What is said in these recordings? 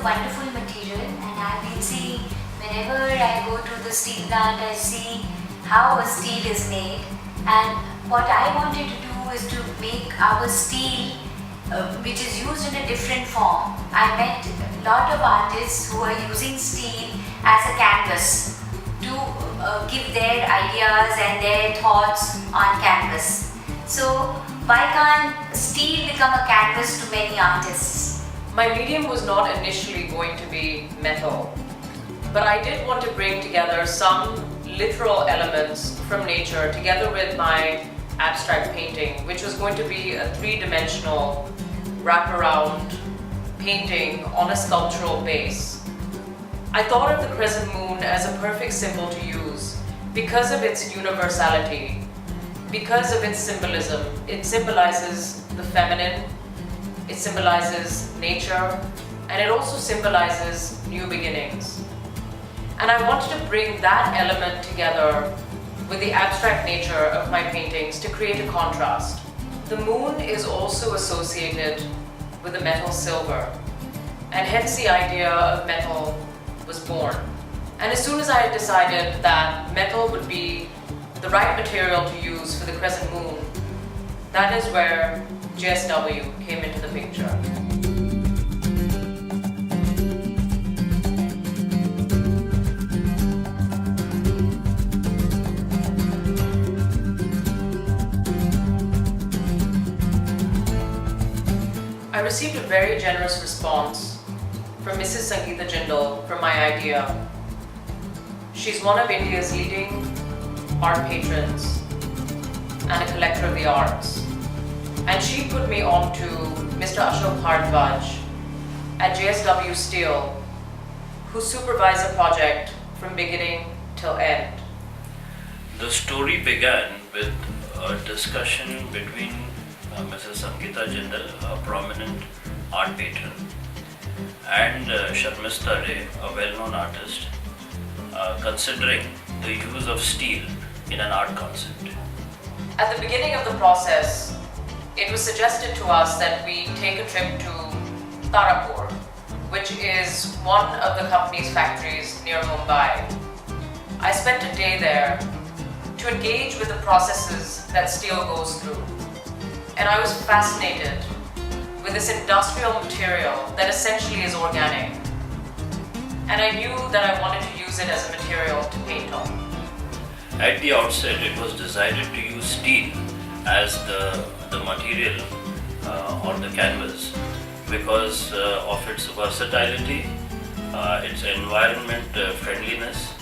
a wonderful material, and I've been seeing whenever I go to the steel plant, I see how a steel is made. And what I wanted to do is to make our steel, which is used in a different form. I met a lot of artists who are using steel as a canvas to give their ideas and their thoughts on canvas. So why can't steel become a canvas to many artists? My medium was not initially going to be metal, but I did want to bring together some literal elements from nature together with my abstract painting, which was going to be a three-dimensional wraparound painting on a sculptural base. I thought of the crescent moon as a perfect symbol to use because of its universality, because of its symbolism. It symbolizes the feminine, it symbolizes nature, and it also symbolizes new beginnings. And I wanted to bring that element together with the abstract nature of my paintings to create a contrast. The moon is also associated with the metal silver, and hence the idea of metal was born. And as soon as I had decided that metal would be the right material to use for the crescent moon, that is where JSW came into the picture. I received a very generous response from Mrs. Sangita Jindal for my idea. She's one of India's leading art patrons and a collector of the arts. And she put me on to Mr. Ashok Bharadwaj at JSW Steel, who supervised the project from beginning till end. The story began with a discussion between Mrs. Sangita Jindal, a prominent art patron, and Sharmistharay, a well-known artist, considering the use of steel in an art concept. At the beginning of the process, it was suggested to us that we take a trip to Tarapur, which is one of the company's factories near Mumbai. I spent a day there to engage with the processes that steel goes through. And I was fascinated with this industrial material that essentially is organic. And I knew that I wanted to use it as a material to paint on. At the outset, it was decided to use steel as the material or the canvas because of its versatility, its environment friendliness,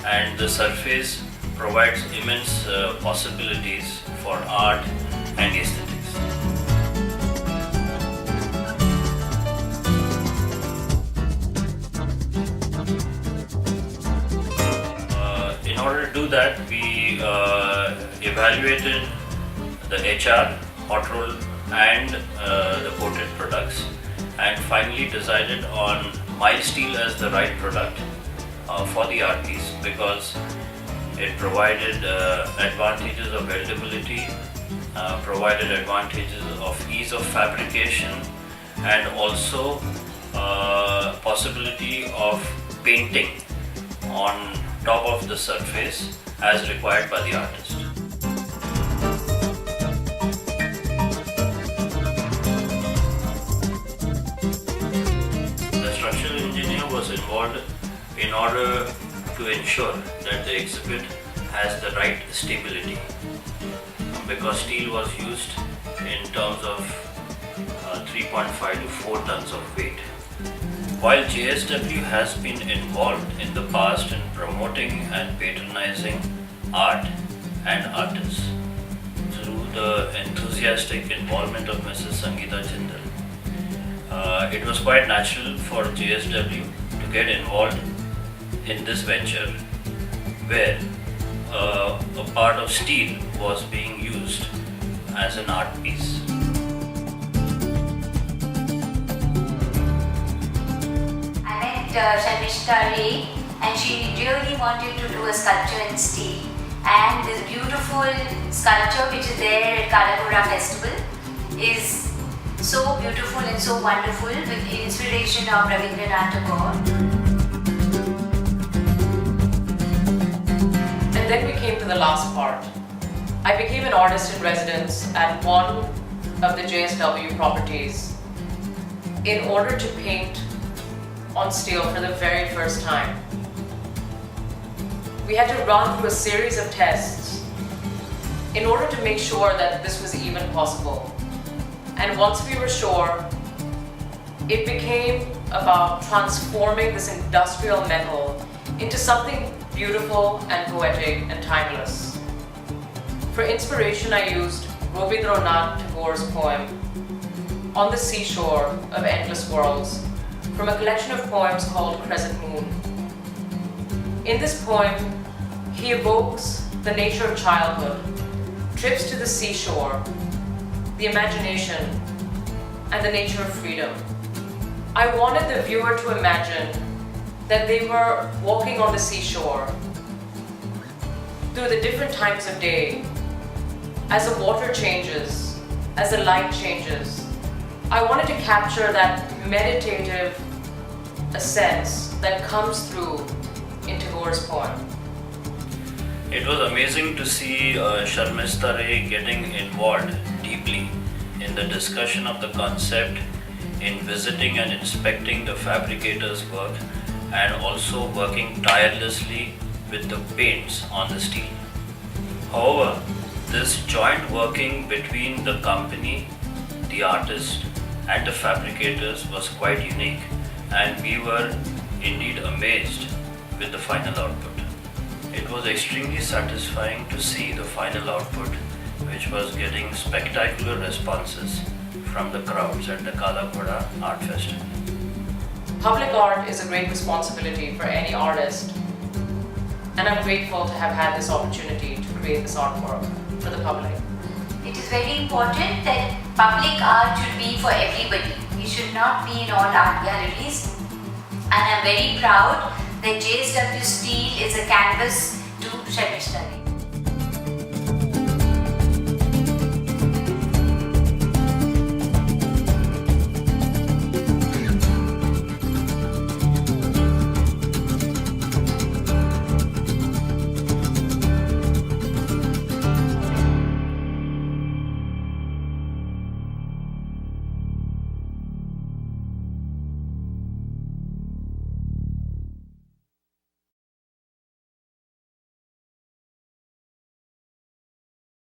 and the surface provides immense possibilities for art and aesthetics. In order to do that, we evaluated the HR, hot roll, and the coated products, and finally decided on mild steel as the right product for the art piece because it provided advantages of weldability, provided advantages of ease of fabrication, and also possibility of painting on top of the surface as required by the artist. The structural engineer was involved in order to ensure that the exhibit has the right stability because steel was used in terms of 3.5 to 4 tons of weight. While JSW has been involved in the past in promoting and patronizing art and artists through the enthusiastic involvement of Mrs. Sangita Jindal, it was quite natural for JSW to get involved in this venture where a part of steel was being used as an art piece. Sharmistharay, and she really wanted to do a sculpture in steel. And this beautiful sculpture which is there at Kala Ghoda Festival is so beautiful and so wonderful with inspiration of Rabindranath Tagore. And then we came to the last part. I became an artist in residence at one of the JSW properties in order to paint on steel for the very first time. We had to run through a series of tests in order to make sure that this was even possible. And once we were sure, it became about transforming this industrial metal into something beautiful and poetic and timeless. For inspiration, I used Rabindranath Tagore's poem, On the Seashore of Endless Worlds, from a collection of poems called Crescent Moon. In this poem, he evokes the nature of childhood, trips to the seashore, the imagination, and the nature of freedom. I wanted the viewer to imagine that they were walking on the seashore through the different times of day, as the water changes, as the light changes. I wanted to capture that meditative sense that comes through in Tagore's poem. It was amazing to see Sharmistharay getting involved deeply in the discussion of the concept, in visiting and inspecting the fabricator's work, and also working tirelessly with the paints on the steel. However, this joint working between the company, the artist, and the fabricators was quite unique, and we were indeed amazed with the final output. It was extremely satisfying to see the final output, which was getting spectacular responses from the crowds at the Kala Ghoda Arts Festival. Public art is a great responsibility for any artist, and I'm grateful to have had this opportunity to create this artwork for the public. It is very important that public art should be for everybody. It should not be in all art galleries. And I'm very proud that JSW Steel is a canvas to Sharmistharay.